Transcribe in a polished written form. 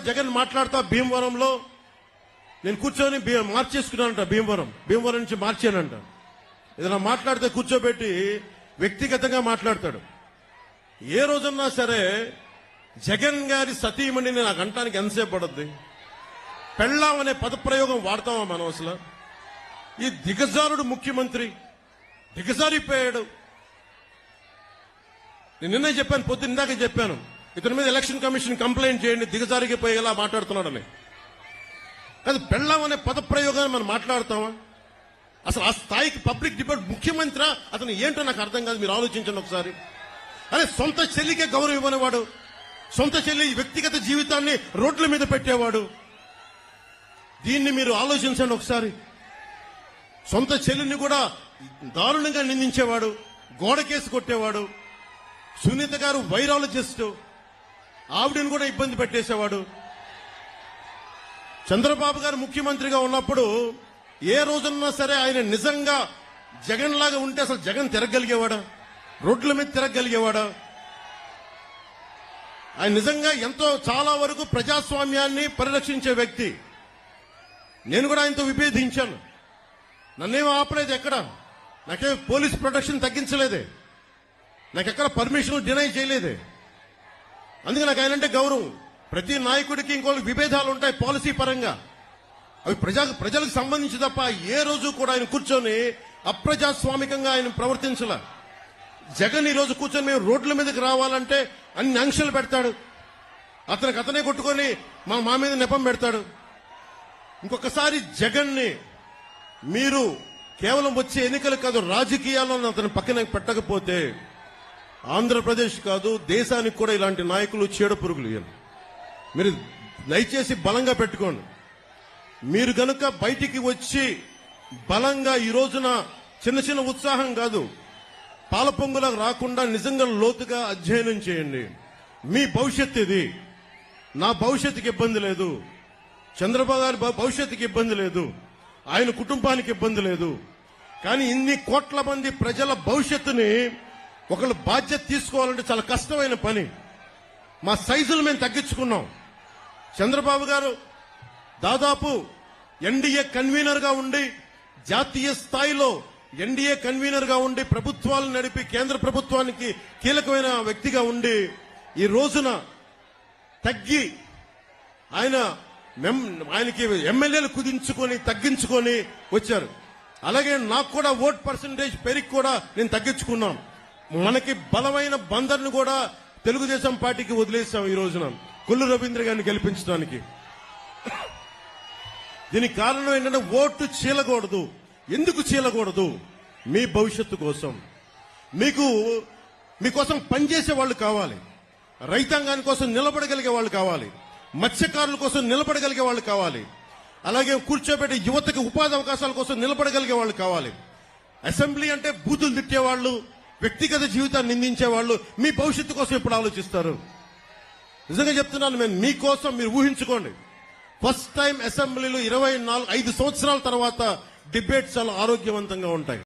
జగన్ మాట్లాడుతా భీమవరంలో నేను కూర్చొని మార్చేసుకున్నానంట. భీమవరం నుంచి మార్చానంట. ఏదైనా మాట్లాడితే కూర్చోబెట్టి వ్యక్తిగతంగా మాట్లాడతాడు. ఏ రోజన్నా సరే జగన్ గారి సతీమణిని నాకు అంటానికి ఎంతసేపు పడుద్ది? పెళ్ళాం అనే పదప్రయోగం వాడతామా మనం? అసలు ఈ దిగజారుడు ముఖ్యమంత్రి దిగజారిపోయాడు. నేను నిన్నే చెప్పాను, పొద్దున్న ఇందాక చెప్పాను, ఇతని మీద ఎలక్షన్ కమిషన్ కంప్లైంట్ చేయండి, దిగజారిపోయేలా మాట్లాడుతున్నాడని. అది పెళ్ళాం అనే పదప్రయోగాన్ని మనం మాట్లాడతామా? అసలు ఆ స్థాయికి పబ్లిక్ డిబేట్ ముఖ్యమంత్రి అతను ఏంటో నాకు అర్థం కాదు. మీరు ఆలోచించండి ఒకసారి. అరే సొంత చెల్లికే గౌరవం ఇవ్వనివాడు, సొంత చెల్లి వ్యక్తిగత జీవితాన్ని రోడ్ల మీద పెట్టేవాడు. దీన్ని మీరు ఆలోచించండి ఒకసారి. సొంత చెల్లిని కూడా దారుణంగా నిందించేవాడు, గోడకేసి కొట్టేవాడు. సునీత గారు వైరాలజిస్ట్, ఆవిడని కూడా ఇబ్బంది పెట్టేసేవాడు. చంద్రబాబు గారు ముఖ్యమంత్రిగా ఉన్నప్పుడు ఏ రోజున్నా సరే ఆయన నిజంగా జగన్ లాగా ఉంటే అసలు జగన్ తిరగలిగేవాడా? రోడ్ల మీద తిరగలిగేవాడా? ఆయన నిజంగా ఎంతో చాలా వరకు ప్రజాస్వామ్యాన్ని పరిరక్షించే వ్యక్తి. నేను కూడా ఆయనతో విభేదించాను. నన్నేమో ఆపలేదు ఎక్కడ. నాకేం పోలీస్ ప్రొటెక్షన్ తగ్గించలేదే, నాకెక్కడ పర్మిషన్ డినై చేయలేదే. అందుకే నాకు ఆయనంటే గౌరవం. ప్రతి నాయకుడికి ఇంకోటి విభేదాలు ఉంటాయి పాలసీ పరంగా, అవి ప్రజలకు సంబంధించి తప్ప ఏ రోజు కూడా ఆయన కూర్చొని అప్రజాస్వామికంగా ఆయన ప్రవర్తించలే. జగన్ ఈ రోజు కూర్చొని మేము రోడ్ల మీదకి రావాలంటే అన్ని ఆంక్షలు పెడతాడు. అతనే కొట్టుకొని మా మీద నెపం పెడతాడు. ఇంకొకసారి జగన్ ని మీరు కేవలం వచ్చే ఎన్నికలు కాదు, రాజకీయాలను అతను పక్కన పెట్టకపోతే ఆంధ్రప్రదేశ్ కాదు దేశానికి కూడా ఇలాంటి నాయకులు చీడ పురుగులు. మీరు దయచేసి బలంగా పెట్టుకోండి. మీరు గనుక బయటికి వచ్చి బలంగా ఈ రోజున చిన్న చిన్న ఉత్సాహం కాదు, పాలపొంగులకు రాకుండా నిజంగా లోతుగా అధ్యయనం చేయండి. మీ భవిష్యత్తు ఇది. నా భవిష్యత్తుకి ఇబ్బంది లేదు, చంద్రబాబు గారి భవిష్యత్తుకి ఇబ్బంది లేదు, ఆయన కుటుంబానికి ఇబ్బంది లేదు. కానీ ఇన్ని కోట్ల మంది ప్రజల భవిష్యత్తుని ఒకళ్ళు బాధ్యత తీసుకోవాలంటే చాలా కష్టమైన పని. మా సైజులు మేము తగ్గించుకున్నాం. చంద్రబాబు గారు దాదాపు ఎన్డీఏ కన్వీనర్ గా ఉండి, జాతీయ స్థాయిలో ఎన్డీఏ కన్వీనర్ గా ఉండి ప్రభుత్వాలను నడిపి కేంద్ర ప్రభుత్వానికి కీలకమైన వ్యక్తిగా ఉండి ఈ రోజున తగ్గి ఆయనకి ఎమ్మెల్యేలు కుదించుకొని తగ్గించుకొని వచ్చారు. అలాగే నాకు కూడా ఓట్ పర్సంటేజ్ పెరిగి కూడా నేను తగ్గించుకున్నాం. మనకి బలమైన బందర్ను కూడా తెలుగుదేశం పార్టీకి వదిలేశాం ఈ రోజున కొల్లు రవీంద్ర గారిని గెలిపించడానికి. దీనికి కారణం ఏంటంటే ఓటు చీలకూడదు. ఎందుకు చీలకూడదు? మీ భవిష్యత్తు కోసం, మీకోసం పనిచేసే వాళ్ళు కావాలి, రైతాంగాని కోసం నిలబడగలిగే వాళ్ళు కావాలి, మత్స్యకారుల కోసం నిలబడగలిగే వాళ్ళు కావాలి, అలాగే కూర్చోబెట్టే యువతకు ఉపాధి అవకాశాల కోసం నిలబడగలిగే వాళ్ళు కావాలి. అసెంబ్లీ అంటే బూతులు తిట్టేవాళ్ళు, వ్యక్తిగత జీవితాన్ని నిందించేవాళ్ళు మీ భవిష్యత్తు కోసం ఎప్పుడు ఆలోచిస్తారు? నిజంగా చెప్తున్నాను, నేను మీకోసం మీరు ఊహించుకోండి. ఫస్ట్ టైం అసెంబ్లీలో 5 సంవత్సరాల తర్వాత డిబేట్స్ చాలా ఆరోగ్యవంతంగా ఉంటాయి.